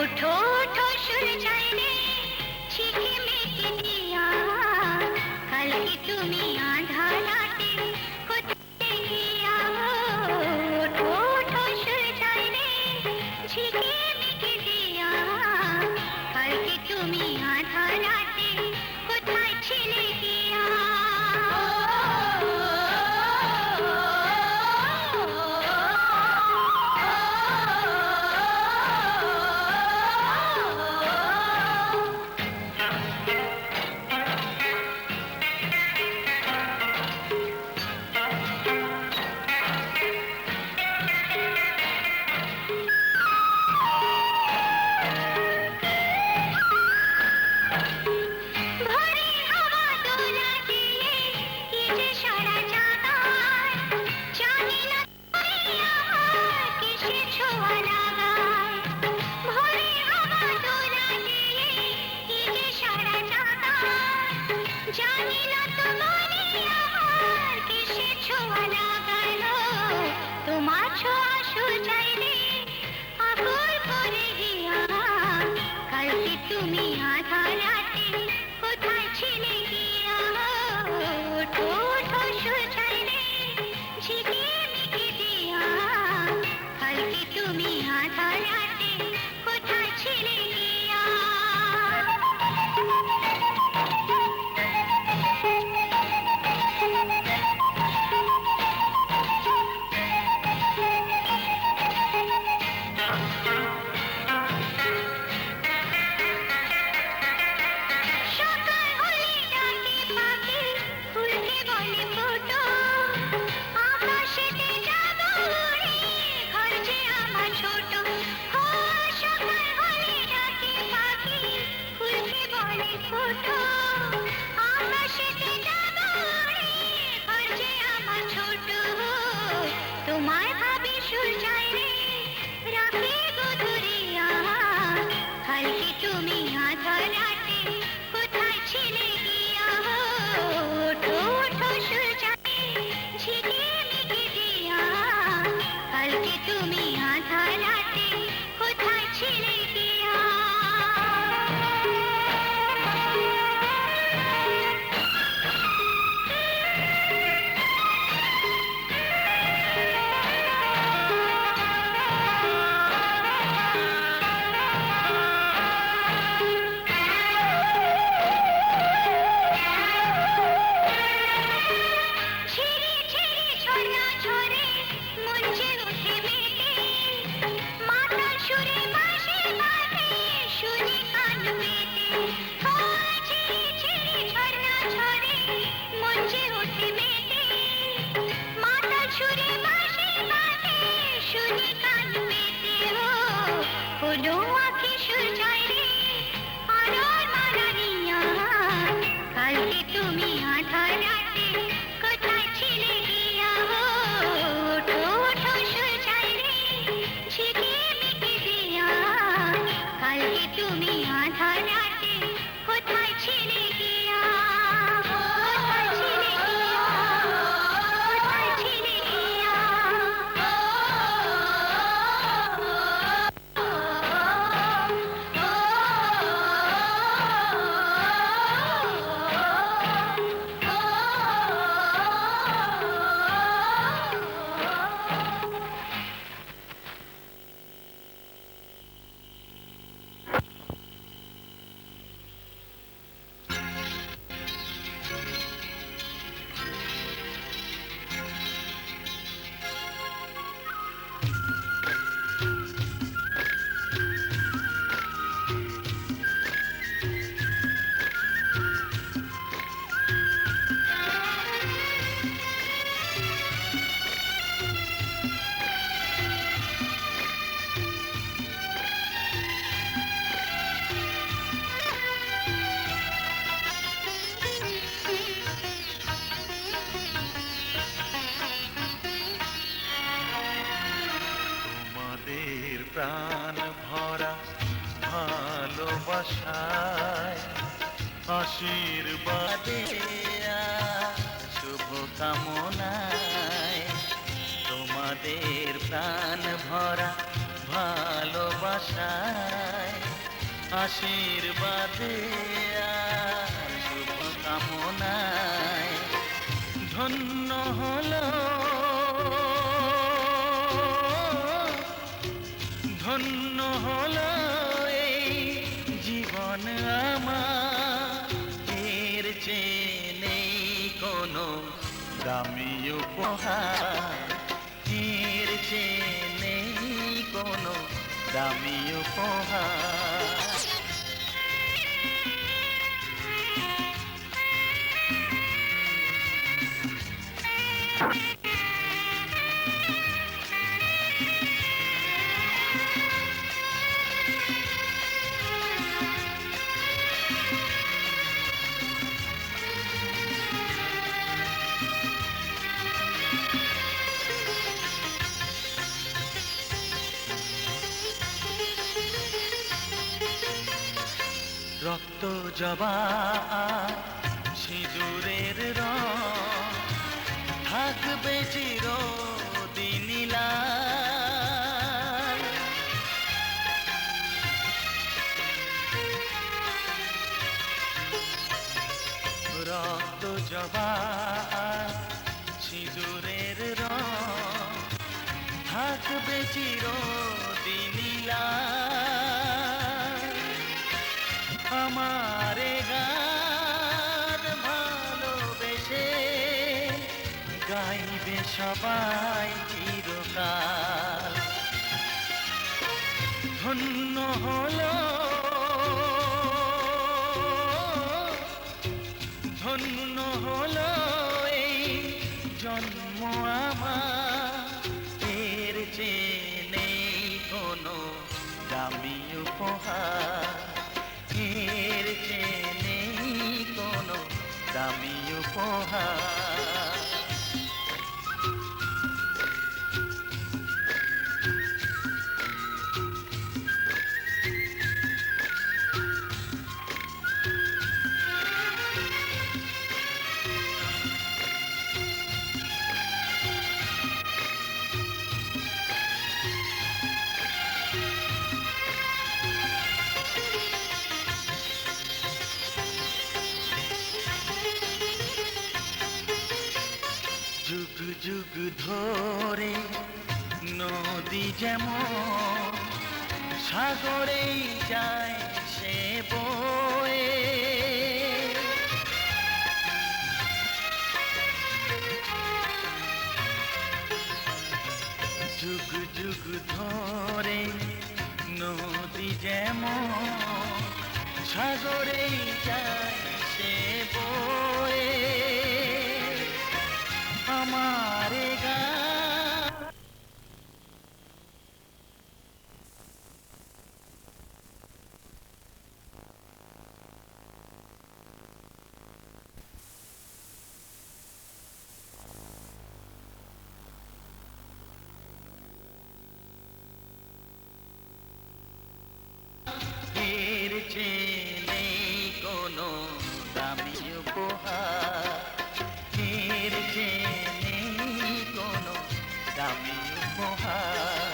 ওঠো ওঠো সূর্যায় রে ঝিকিমিকি দিয়া, কালকে তুমি আঁধার রাতে কোথায় গিয়া। ওঠো ওঠো সূর্যায় রে ঝিকিমিকি দিয়া, কালকে তুমি আঁধার রাতে কোথায় ছিলে গিয়া। ভোরে হাওয়া দোলা দিয়ে কি যে সারা জাগায়, জানি না তুমি আমার কিসের ছোঁয়া লাগায়। ভোরে হাওয়া দোলা দিয়ে কি যে সারা জাগায়, জানি না তুমি আমার কিসের ছোঁয়া লাগালো। তোমার ছোঁয়া সূর্যায় রে আকুল করে গিয়া, কালকে তুমি আঁধার রাতে কোথায় ছিলে গিয়া। ওঠো ওঠো সূর্যায় রে ঝিকিমিকি দিয়া, কালকে তুমি আঁধার রাতে কোথায় ছিলে গিয়া। সকাল হলে ডাকে পাখি, ফুলকে বলে ফোটো, আকাশেতে যাব উড়ে, ঘর যে আমার ছোট। ও সকাল হলে ডাকে পাখি, ফুলকে বলে ফোটো, আকাশেতে যাব উড়ে, ঘর যে আমার ছোট। তোমায় ভাবি সূর্যায় রে রাখি গধুরিয়া, কালকে তুমি আঁধার রাতে কোথায় ছিলে গিয়া। ওঠো ওঠো সূর্যায় ঝিকিমিকি দিয়া, কালকে তুমি আঁধার রাতে কোথায় ছিলে গিয়া। ঝিরি ঝিরি ঝর্ণা ঝরে মন যে ওঠে মেতে, মাতাল সুরে বাঁশি বাজে শুনি কান পেতে। ও ঝিরি ঝিরি ঝর্ণা ঝরে মন যে ওঠে মেতে, মাতাল সুরে বাঁশি বাজে শুনি কান পেতে। ও হলো আঁখি সূর্যায় রে আলোর মালা নিয়া, কালকে তুমি আঁধার রাতে কোথায় ছিলে গিয়া। ওঠো ওঠো সূর্যায় রে ঝিকিমিকি দিয়া, কালকে তুমি আঁধার রাতে কোথায় ছিলে গিয়া। কোথায় ছিলে গিয়া, কোথায় ছিলে গিয়া। প্রাণ ভরা ভালোবাসায় আশীর্বাদে শুভ কামনায় তোমাদের প্রাণ ভরা ভালোবাসায় আশীর্বাদে আর শুভ কামনায় ধন্য হলো, ধন্য হলো এই জীবন আমার। এর চেয়ে নেই কোনো দামি উপহার, এর চেয়ে নেই কোনো দামি উপহার। রক্ত জবা সিঁদুরের রং থাকবে চিরদিন লাল। রক্ত জবা সিঁদুরের রং থাকবে চিরদিন লাল। আমারে গান ভালোবেসে গাইবে সবাই চিরকাল। ধন্য হলো, ধন্য হলো এই জন্ম আমার। এর চেয়ে নেই কোনো দামি উপহার, এর চেয়ে নেই কোনো দামি উপহার। যুগ যুগ ধরে নদী যেমন সাগরেই যায় সে বয়ে, যুগ যুগ ধরে নদী যেমন সাগরেই যায় সে বয়ে। আমারে গান এর চেয়ে নেই কোনো দামি উপহার, এর চেয়ে নেই কোনো দামি উপহার।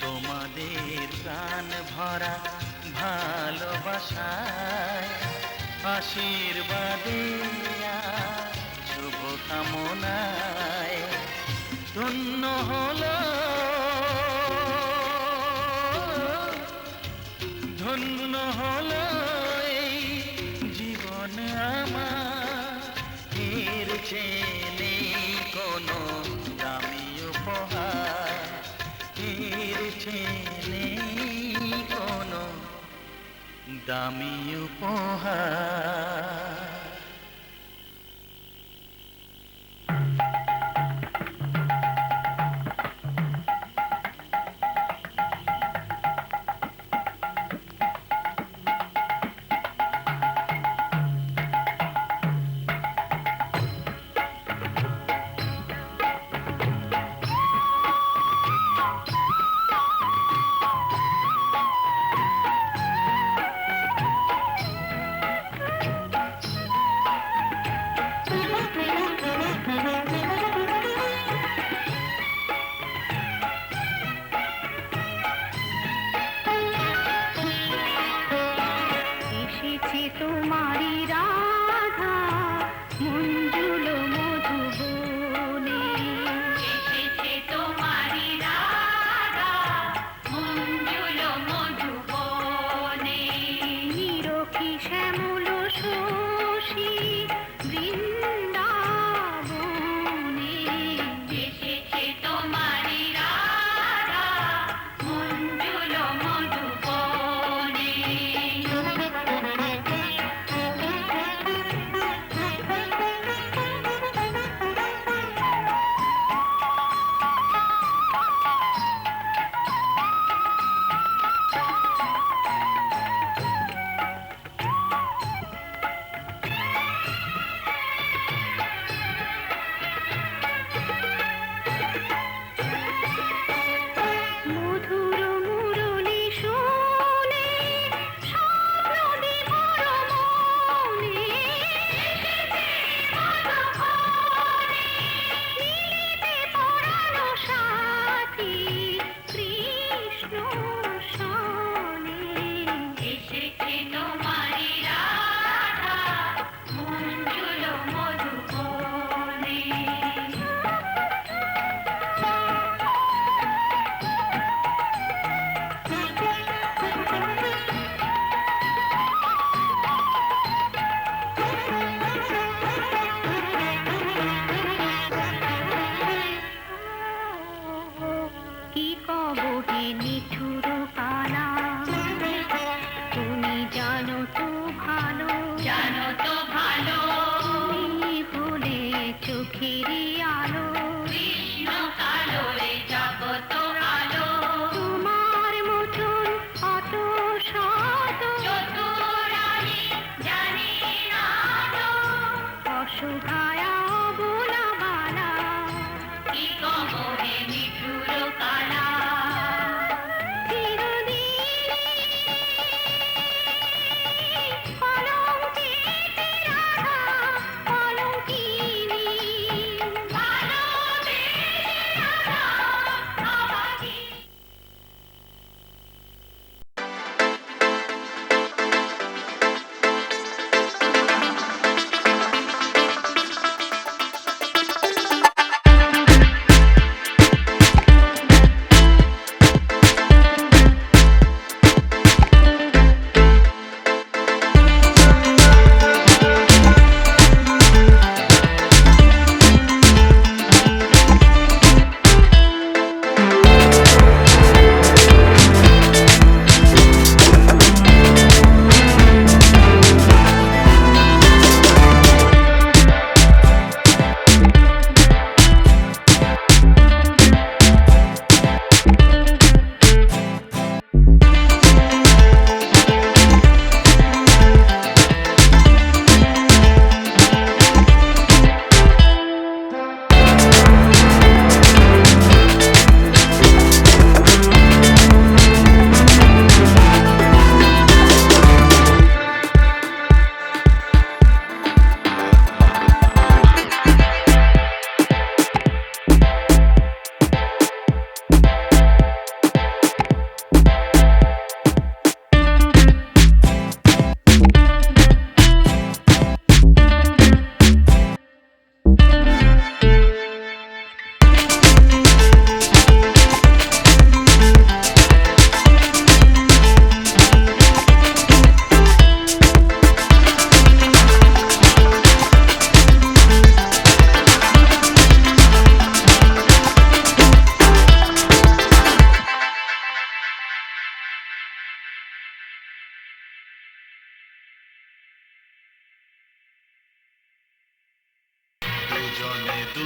তোমাদের প্রাণ ভরা ভালোবাসায় আশীর্বাদে আর শুভ কামনায় ধন্য হলো, ধন্য হলো এই জীবন আমার। এর চেয়ে নেই কোনো দামি উপহার, এর চেয়ে নেই কোনো দামি উপহার।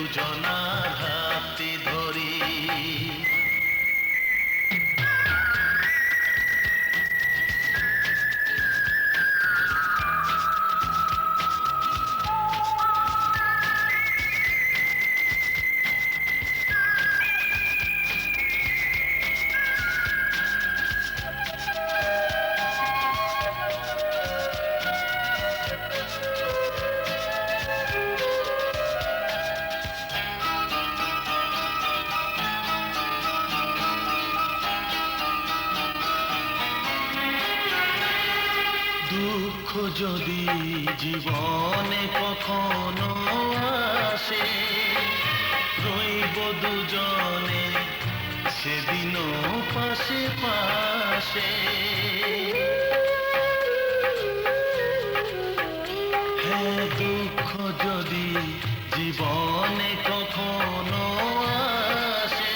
দুজনার হাতটি ধরি। দুঃখ যদি জীবনে কখনো আসে, রইব দুজনে সেদিনও পাশে পাশে। হ্যাঁ, দুঃখ যদি জীবনে কখনো আসে,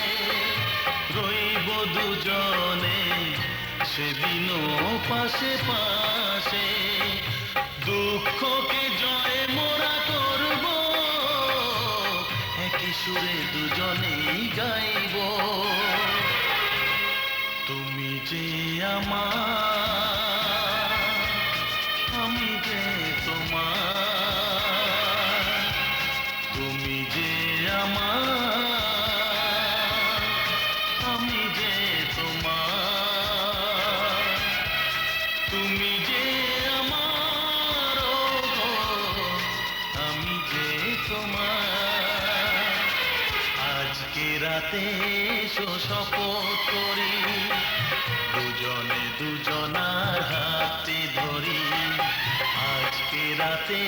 রইব দুজনে সেদিনও পাশে পাশে। দুঃখকে জয় মোরা করব, একই সুরে দুজনেই গাইব। তুমি যে আমার, আমি যে তোমার। তুমি যে আমার, আমি যে তোমার। তুমি যে আমার, ওগো, আমি যে তোমার। আজকে রাতে এসো শপথ করি, দুজনে দুজনার হাতটি ধরি। আজকে রাতে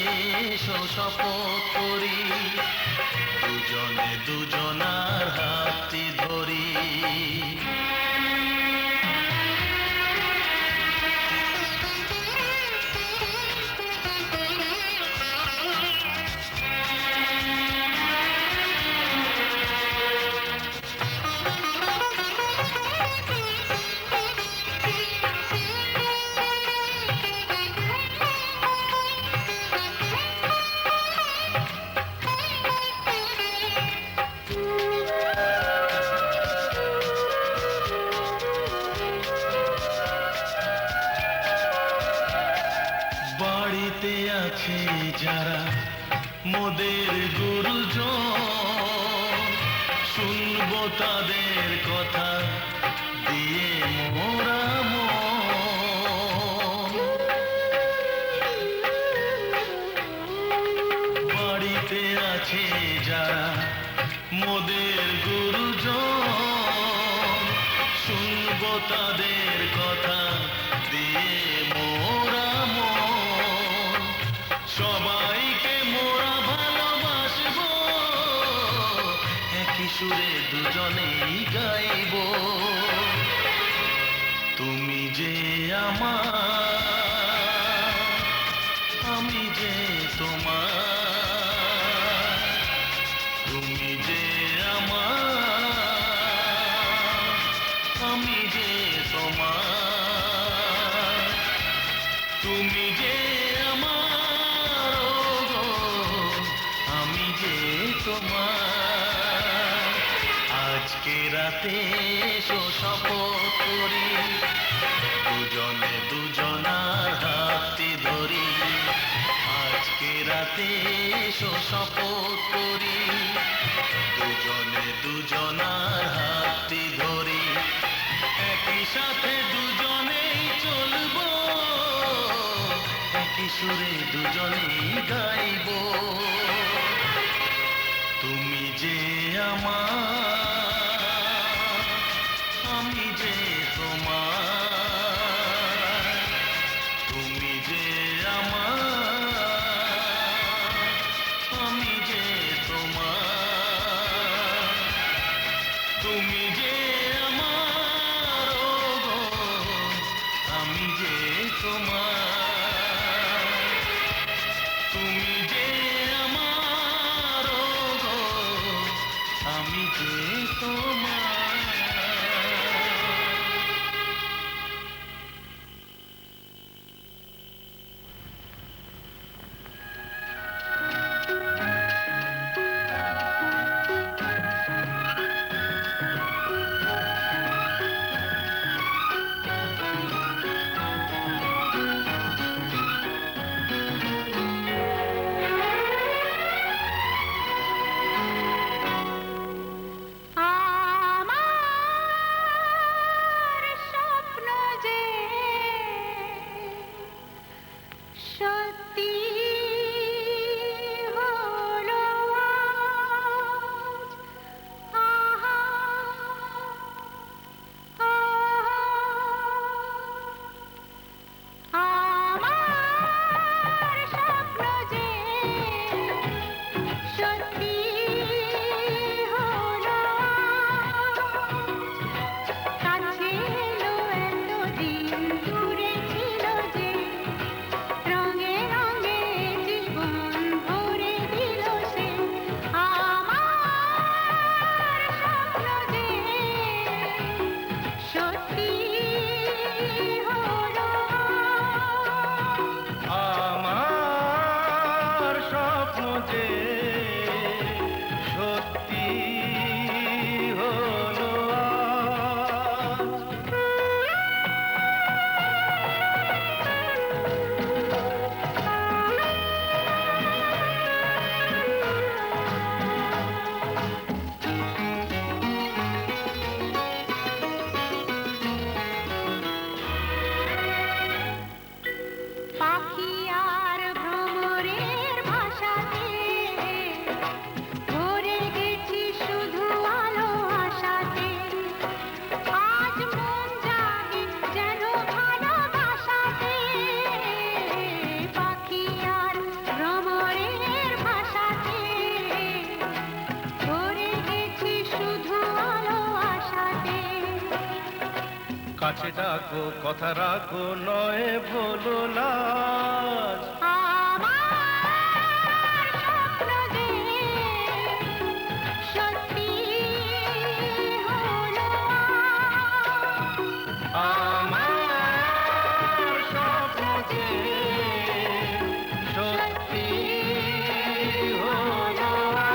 এসো শপথ করি, দুজনে দুজনার হাতটি ধরি। বাড়িতে আছে যারা মোদের গুরুজন, শুনবো তাদের কথা দিয়ে মোরা মন। বাড়িতে আছে যারা মোদের গুরুজন, শুনবো তাদের কথা দিয়ে মোরা মন। সবাইকে মোরা ভালোবাসবো, একই সুরে দুজনেই গাইব। তুমি যে আমার, আমি যে তোমার। তুমি যে আমার, আমি যে তোমার। তুমি যে আমার, ওগো, আমি যে তোমার। আজকে রাতে এসো শপথ করি, দুজনে দুজনার হাতটি ধরি। আজকে রাতে এসো শপথ করি, দুজনে দুজনার হাতটি ধরি। একই সাথে দুজনেই চলবো, একই সুরে দুজনেই গাইব। তুমি যে আমার, আমি যে তোমার। তুমি যে আমার, আমি যে তোমার। তুমি যে আমার, ওগো, আমি যে তোমার। তুমি যে আমার, ওগো, আমি যে তোমার। সত্যি হলো আজ। আহা, আমার স্বপ্ন যে সত্যি হলো আজ। কাছে এলো এতদিন, দূরে ছিল যে, রঙে রঙে জীবন ভরে দিল সে। আমার স্বপ্ন যে সত্যি হলো আজ। আমার স্বপ্ন যে সত্যি হলো আজ। পাখি আর ভ্রমরের ভাষাতে ভরে গেছি শুধু আলো আশাতে। আজ মন জাগে যেন ভালোবাসাতে। পাখি আর ভ্রমরের ভাষাতে ভরে গেছি শুধু আলো আশাতে। কাছে ডাকো, কথা রাখো, নয় ভোলো লাজ। আমার স্বপ্ন যে সত্যি হলো আজ। আমার স্বপ্ন যে সত্যি হলো আজ।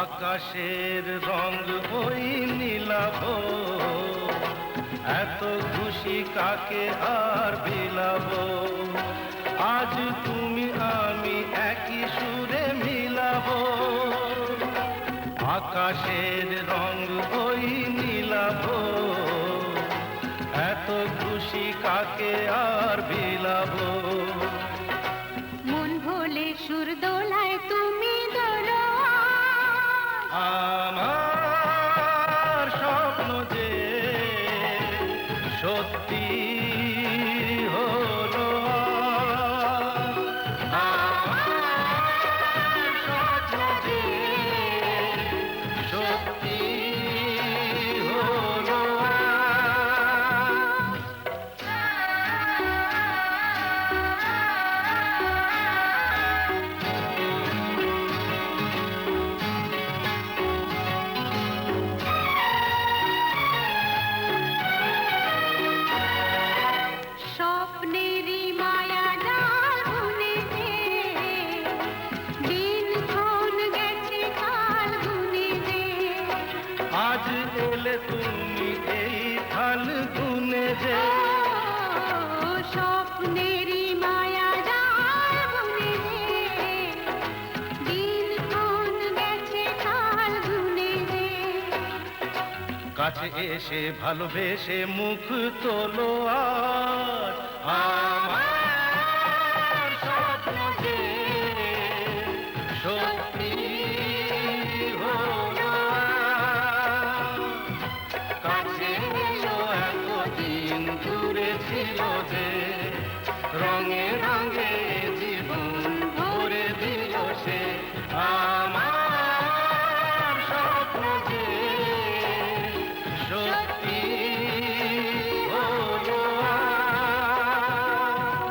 আকাশের রং ওই নীলাভ, এত খুশি কাকে আর বিলাব। আজ তুমি আমি একই সুরে মিলাব। আকাশের রং ওই নীলাভ, এত খুশি কাকে আর বিলাব। মন ভোলে সুর দোলায় তুমি দোলো আজ। আমার স্বপ্ন যে সত্যি হলো আজ। আমার স্বপ্ন যে সত্যি হলো আজ। স্বপ্নেরই মায়া জাল বুনে দে, দিনক্ষণ গেছে কাল গুনে দে। আজ এলে তুমি এই ফাল্গুনে যে, ও স্বপ্নেরই মায়া জাল বুনে দে, দিনক্ষণ গেছে কাল গুনে দে। কাছে এসে ভালোবেসে মুখ তোলো আজ। আমার স্বপ্ন যে সত্যি হলো আজ। কাছে এলো এতদিন, দূরে ছিল যে, রঙে রঙে জীবন ভরে দিল সে। আমার স্বপ্ন যে সত্যি হলো আজ।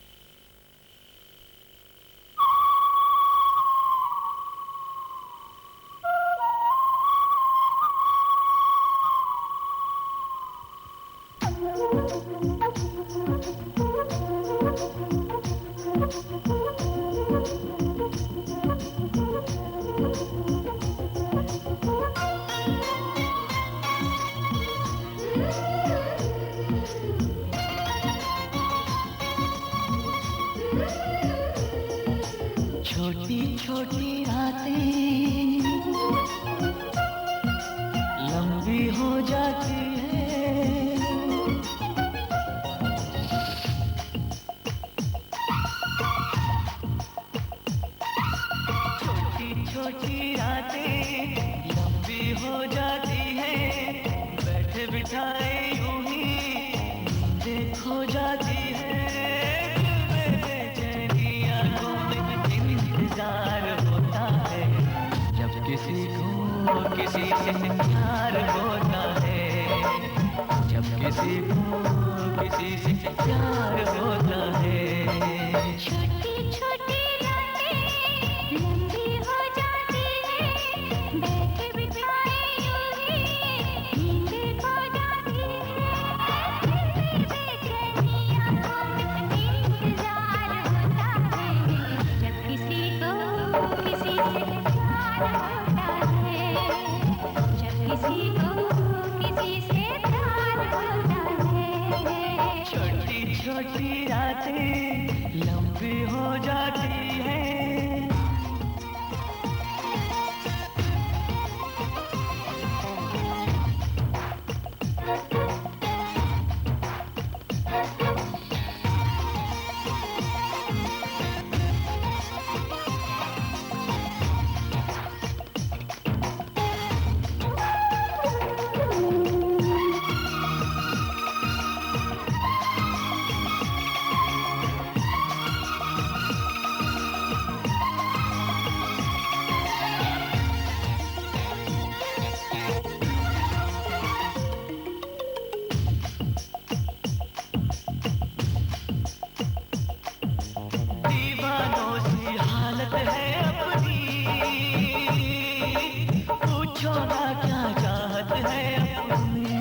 बिठाए यूं ही देखो जाती है दिल में बेचैनी आंखों में इंतजार होता है जब किसी को किसी से प्यार होता है जब किसी को किसी से प्यार होता है छोटी छोटी रातें लंबी हो जाती है बैठे बिठाए यूं ही नींद खो जाती है बेचैनी आंखों में इंतजार होता है जब किसी को किसी से प्यार होता है जब किसी को किसी से प्यार होता है छोटी छोटी रातें लंबी हो जाती है दीवानों सी हालत है अपनी पूछो ना क्या चाहत है अपनी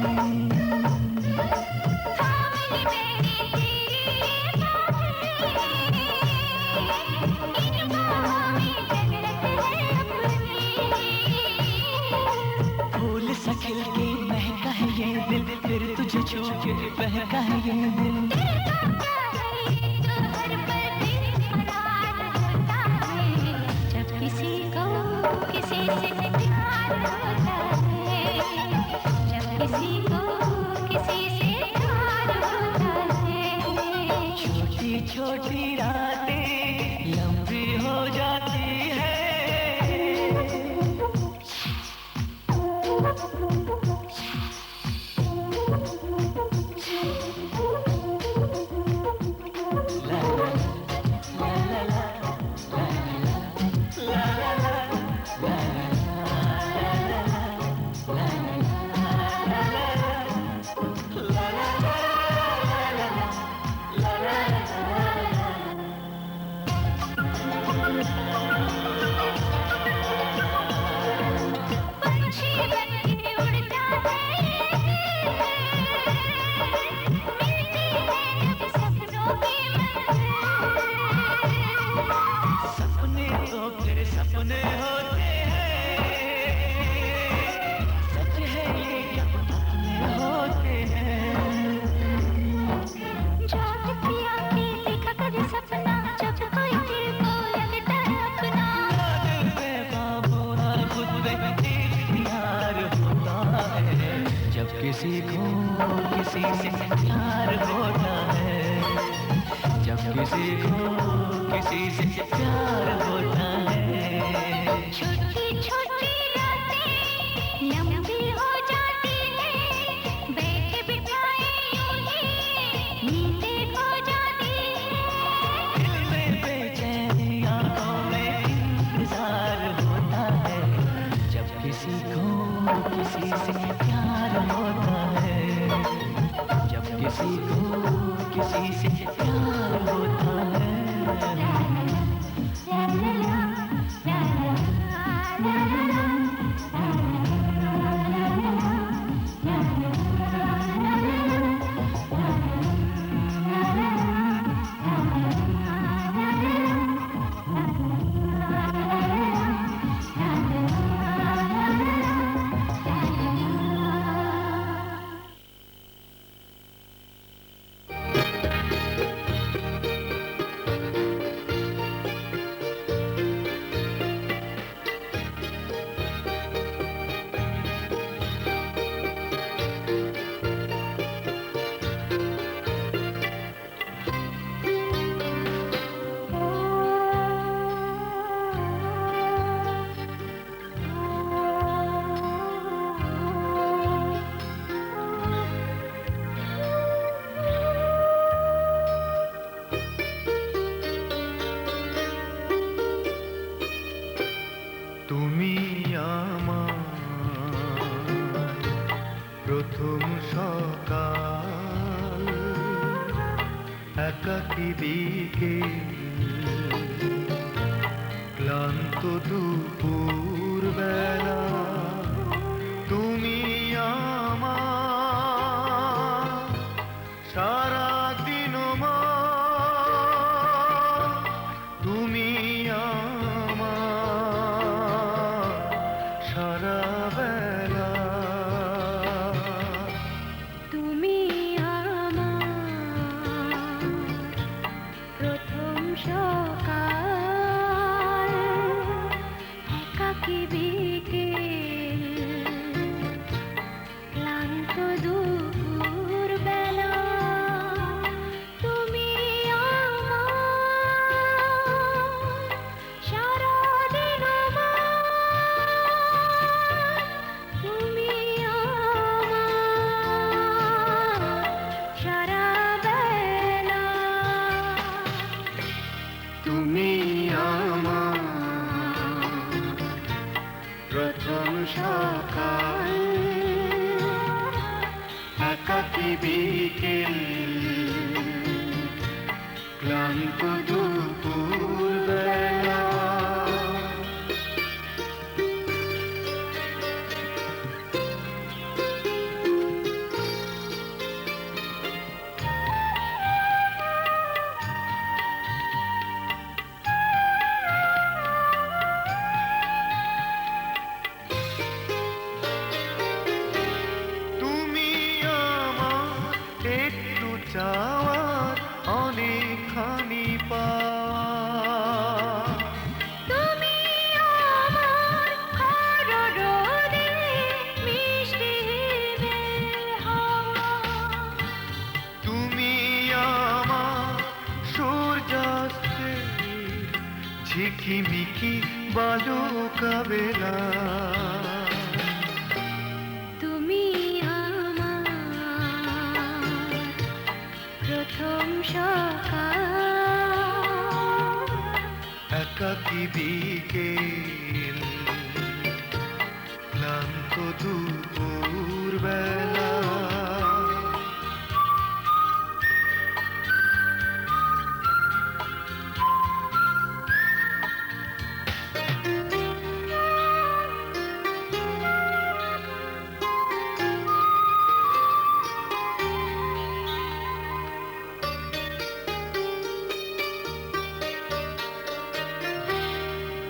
सावली मेरी तेरी बातें इन बाहों में जन्नत है अपनी फूल सा खिल के महका है ये दिल फिर तुझे छू के बहका है ये दिल जब किसी को किसी से प्यार होता है जब किसी को किसी से प्यार होता है छोटी छोटी रातें लंबी हो जाती है ला ला ला ला ला ला पंछी बन के उड़ता है मिलती है अब सपनों की मंजिल सपने तो फिर सपने होते हैं सच है ये जब अपने होते हैं जागती आंखें देखा कर सपना जब कोई दिल को लगता है अपना दिल पे काबू ना खुद पे इख्तियार होता है जब किसी को किसी से प्यार होता है जब किसी को किसी से प्यार होता है छोटी छोटी रातें लंबी हो जाती है बैठे बिठाए यूं ही नींद खो जाती है दिल में बेचैनी आंखों में इंतजार होता है जब किसी को किसी से प्यार होता है जब किसी को किसी से प्यार होता है ला ला ला ला ला ला একাকী বিকেল ক্লান্ত দুপুর বেলা তুমি আমার সারাদিন মা তুমি আমার সারা বেলা তুমি আমার প্রথম সকাল একাকী বিকেল ক্লান্ত দুপুর বেলা তুমি আমার সারাদিন মা তুমি আমার সারা বেলা তুমি আমার প্রথম সকাল একাকী বিকেল ক্লান্ত দুপুর বেলা তুমি আমার একটু চাওয়ার অনেকখানি পাওয়া তুমি আমার খরা রোদে মিষ্টি হিমেল হাওয়া তুমি আমার সূর্যাস্তে ঝিকিমিকি বালুকা বেলা তুমি আমার প্রথম সকাল একাকী বিকেল ক্লান্ত দুপুর বেলা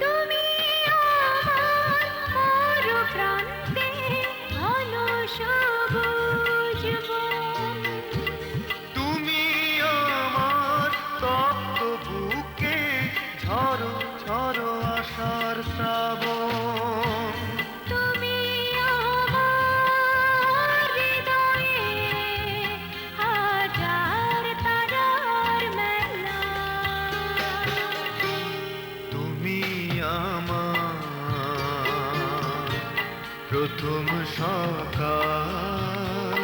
তুমি আমার মরু প্রান্তে ঘন সবুজ বন তুমি আমার তপ্ত বুকে ঝড়ো ঝড়ো আশার শ্রাবণ তুমি আমার হৃদয়ে হাজার তারার মেলা তুমি আমার প্রথম সকাল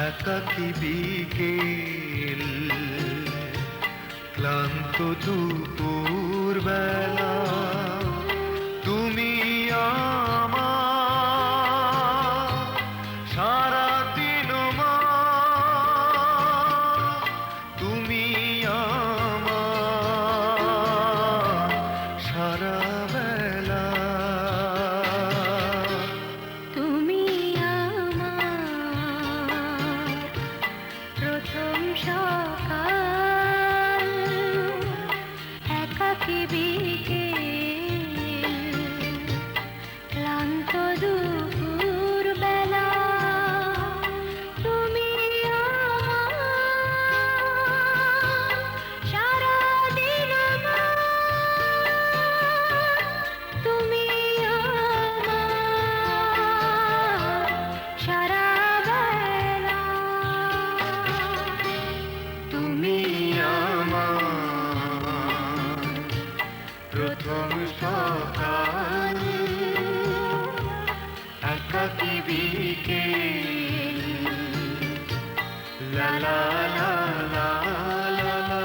একাকী বিকেল ক্লান্ত দুপুর বেলা তুমি আমার সারাদিন মা তুমি আমার সারা বেলা তুমি আমার প্রথম সকাল একাকী বিকেল ক্লান্ত দুপুর বেলা তুমি আমার সারাদিন মা তুমি আমার সারা বেলা তুমি আমার প্রথম সকাল একাকী বিকেল লা লা লা লা লা লা।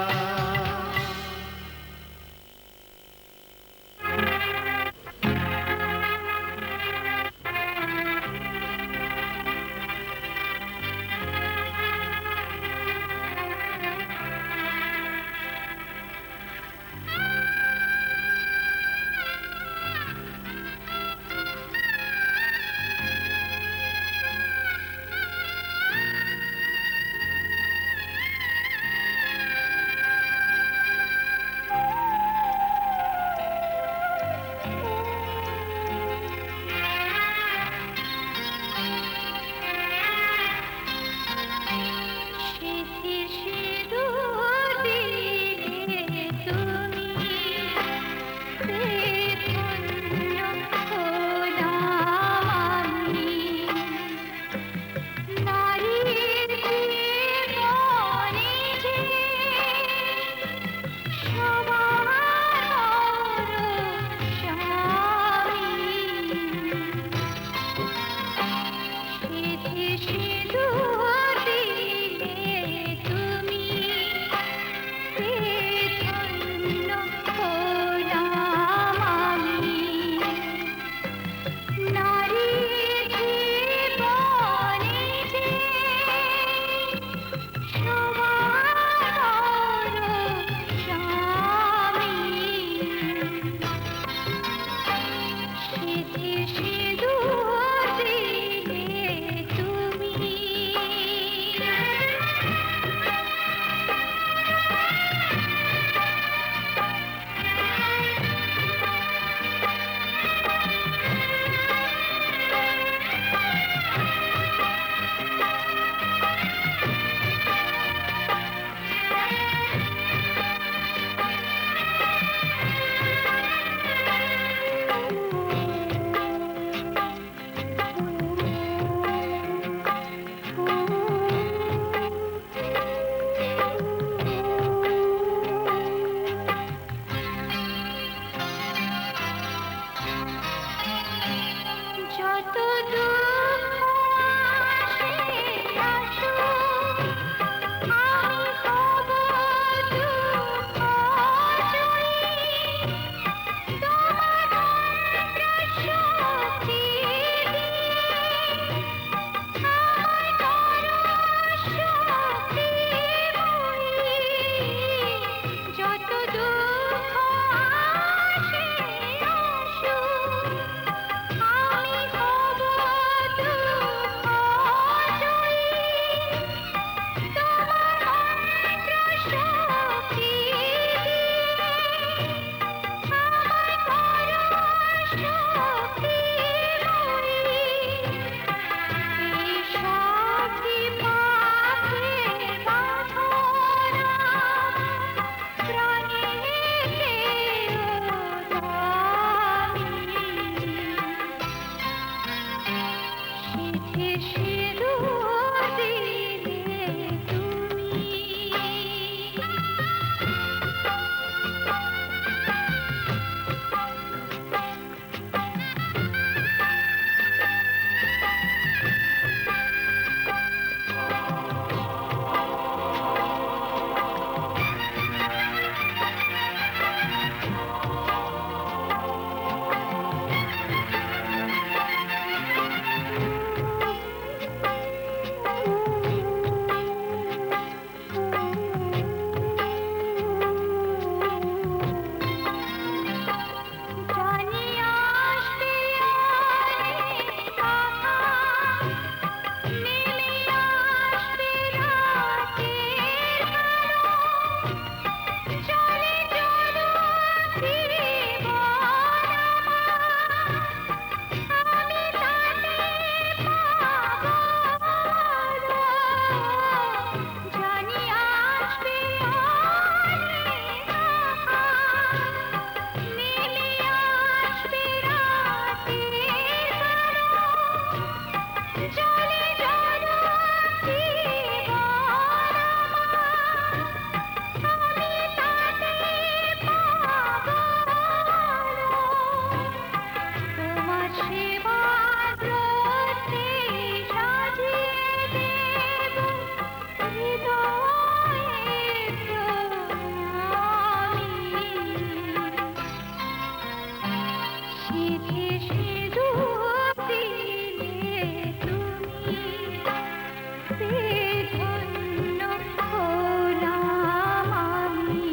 ধন্য হলাম আমি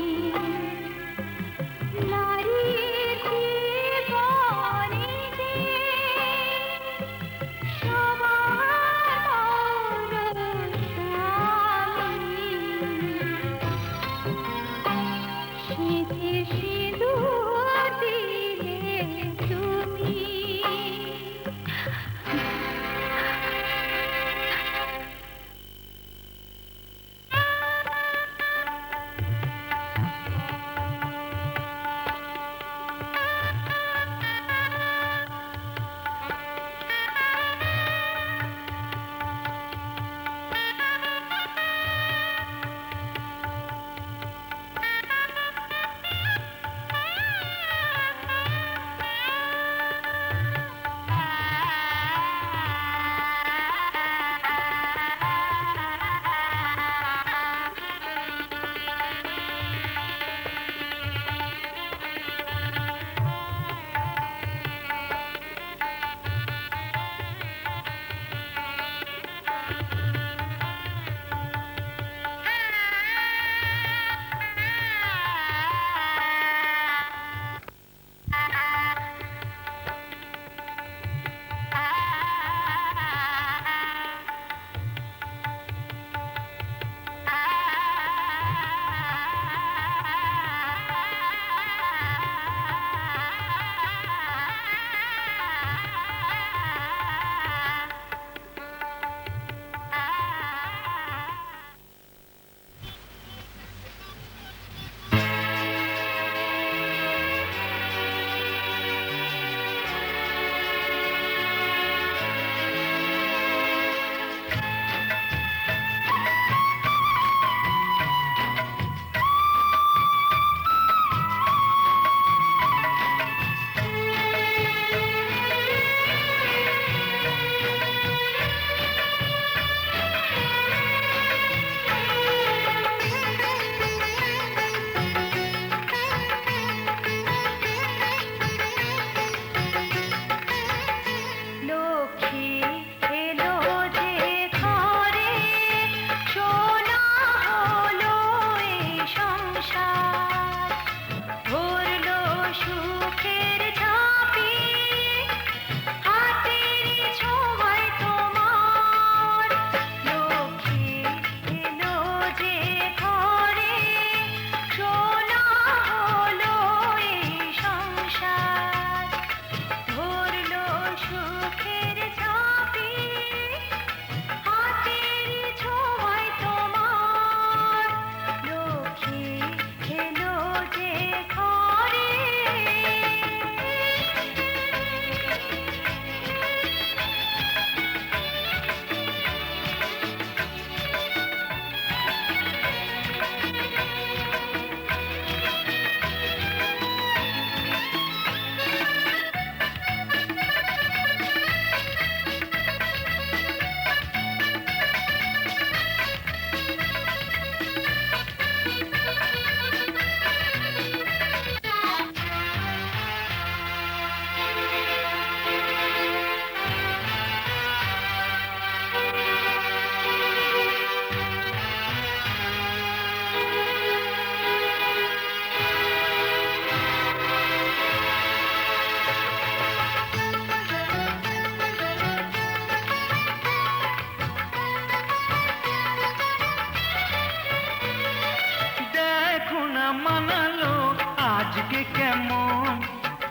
নারীর জীবনে যে সবার স্বামী সিঁথি সিঁদুর দিলে তুমি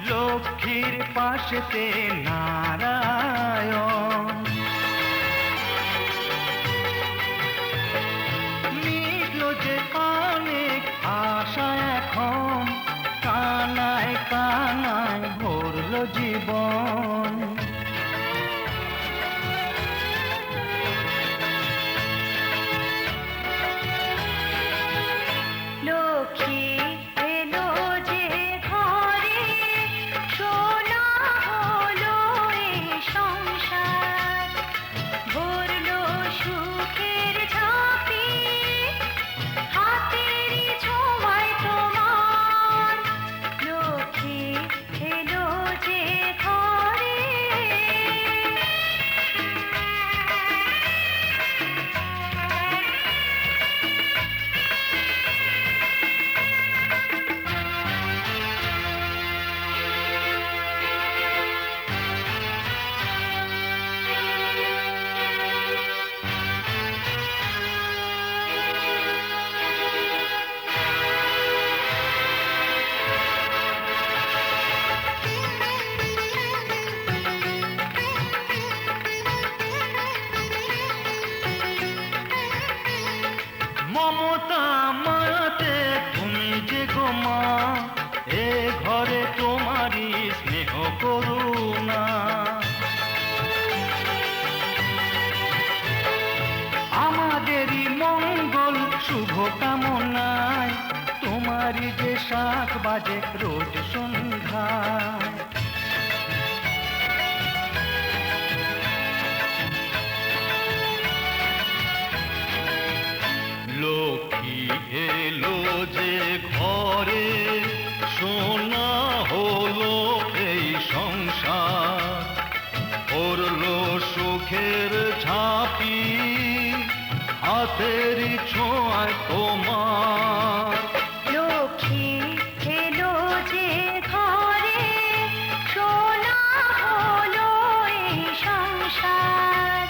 লক্ষ্মীর পাশেতে নারায়ণ মিটলো যে অনেক আশা এখন কানায় কানায় ভরল জীবন লক্ষ্মী এলো যে ঘরে সোনা হলো এই সংসার ভরলো সুখের ঝাঁপি হাতেরই ছোঁয়ায় তোমার লক্ষ্মী এলো যে ঘরে কামনায় তোমারই যে শাখ বাজে রোজ সন্ধ্যায়। লক্ষ্মী এলো যে ঘরে সোনা হলো এই সংসার, পড়লো সুখের ঝাঁপি হাতেরই ছোঁয়ায় তোমার। লক্ষ্মী এলো যে ঘরে সোনা হলো এই সংসার,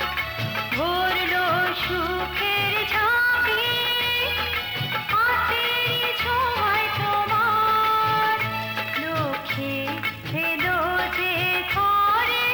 ভরলো সুখের ঝাঁপি হাতের ছোঁয়ায় তোমার। লক্ষ্মী এলো যে ঘরে।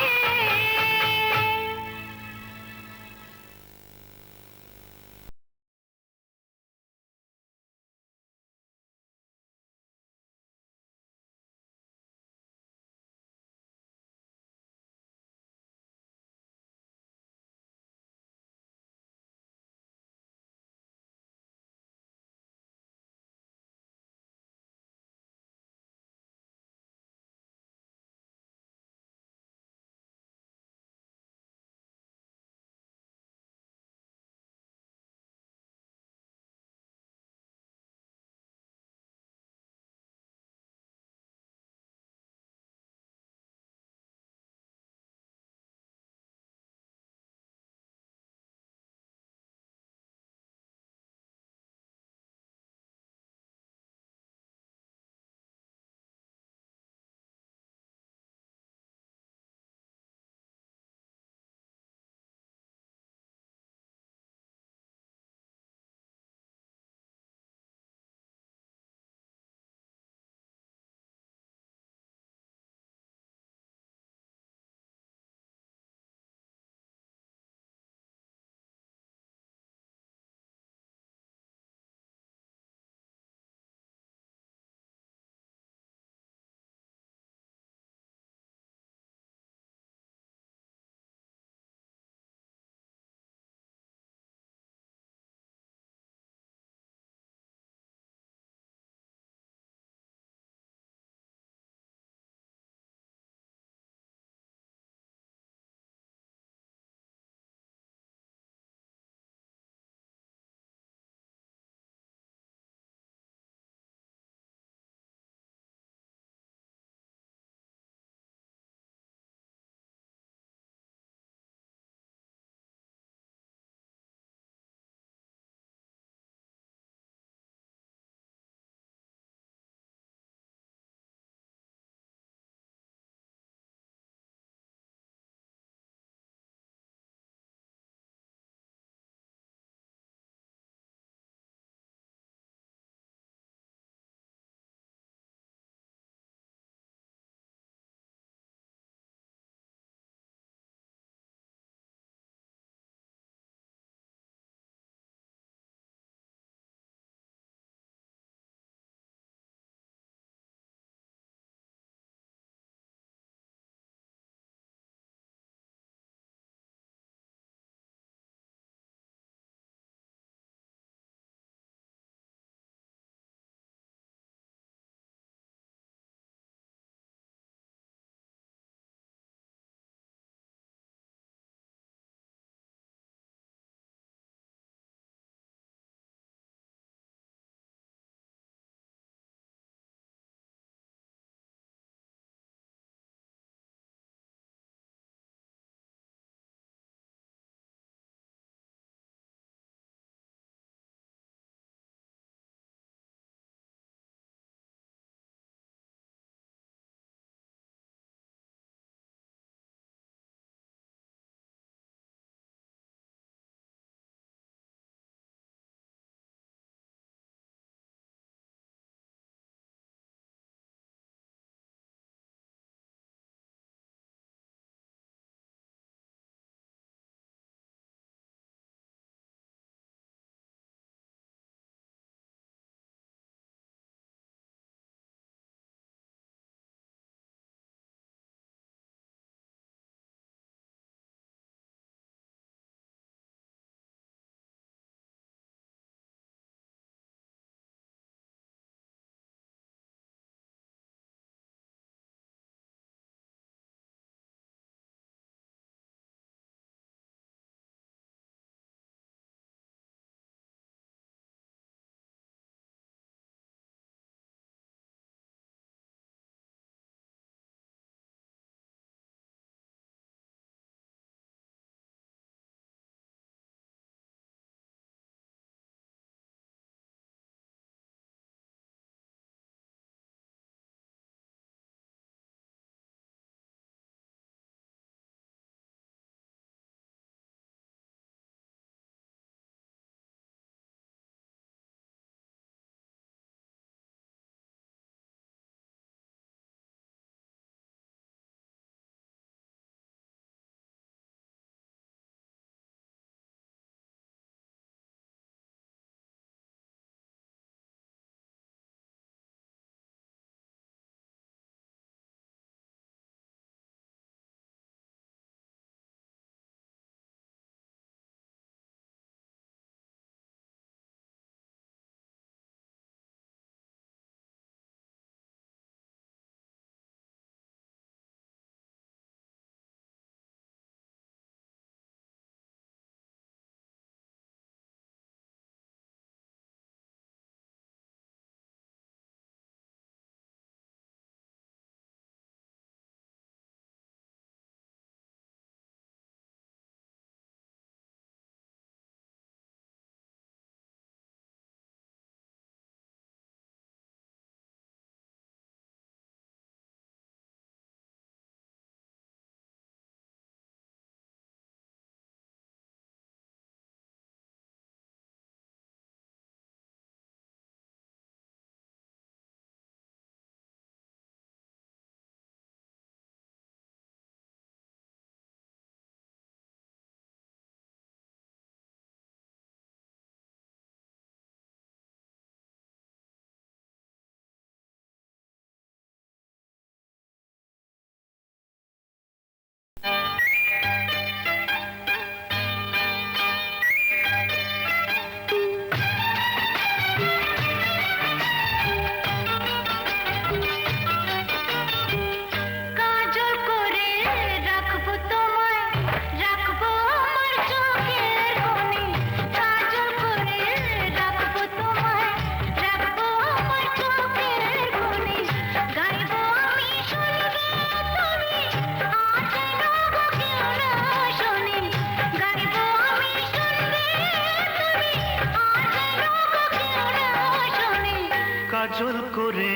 কাজল করে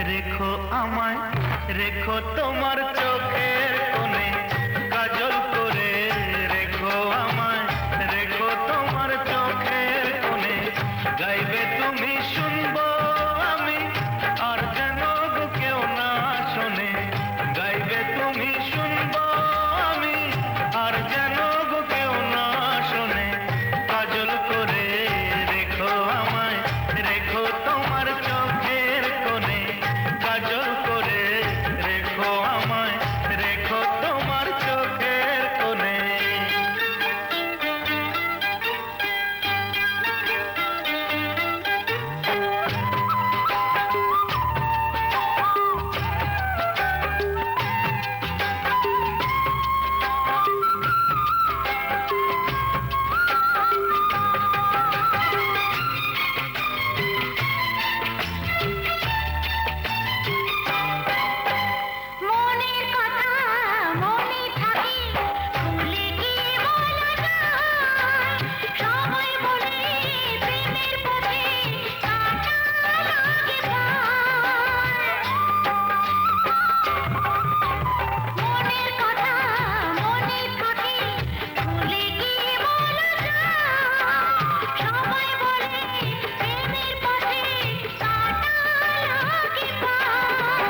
রেখো আমায়, রেখো তোমার চোখের কোণে। কাজল করে রেখো আমায়, রেখো তোমার চোখের কোণে। গাইবে তুমি শুনবো আমি, আর যেন গো কেউ না শোনে। গাইবে তুমি শুনবো আমি, আর যেন গো কেউ না শোনে। কাজল করে রেখো আমায়, রেখো তোমার চোখের কোণে। কাজল করে রেখো আমায়, রেখো তোমার চোখের কোণে। মনের কথা মনে থাকে, খুলে কি বলা যায়? সবাই বলে প্রেমের পথে কাঁটা লাগে পায়। মনের কথা মনে থাকে, খুলে কি বলা যায়? সবাই বলে প্রেমের পথে কাঁটা লাগে পায়।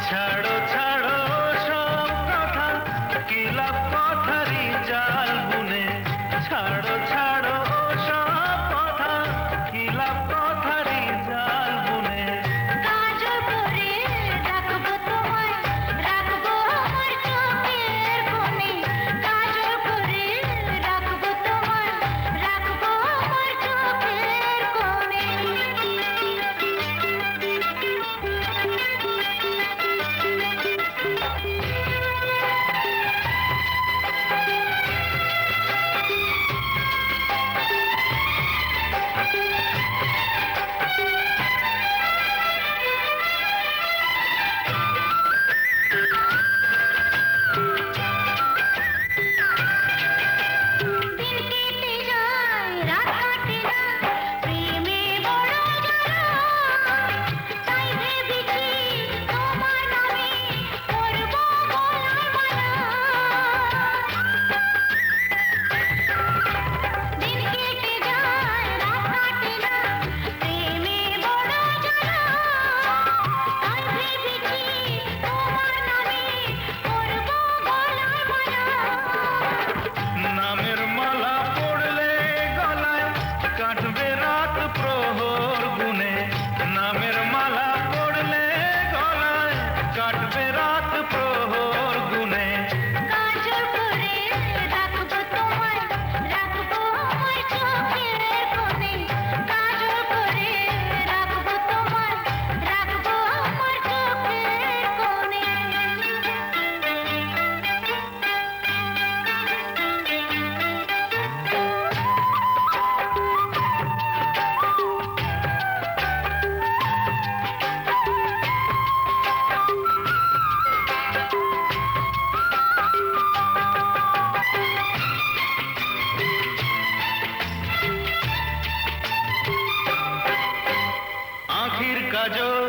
ছাড়ো ছাড়ো সব কথা, কি লাভ কথারই জাল বুনে। ছাড়ো ছাড়ো সব কথা, কি লাভ কথারই জাল বুনে। কাজল করে রাখবো তোমায়, রাখবো আমার চোখের কোণে। কাজল করে রাখবো তোমায়, রাখবো আমার চোখের কোণে। দিন কেটে যায়, রাত কাটে না, প্রেমে বড় জ্বালা। তাই ভেবেছি তোমার নামে করবো গলার মালা। দিন কেটে যায়, রাত কাটে না, প্রেমে বড় জ্বালা। তাই ভেবেছি তোমার নামে করবো গলার মালা। নামের মালা পড়লে গলায়, কাটবে রাত প্রহর গুনে। নামের মালা পড়লে গলায়, কাটবে রাত প্রহর গুনে। কাজল করে রাখবো তোমায়, রাখবো আমার চোখের কোণে। কাজল করে রাখবো তোমায়, রাখবো আমার চোখের কোণে। আখির কাজল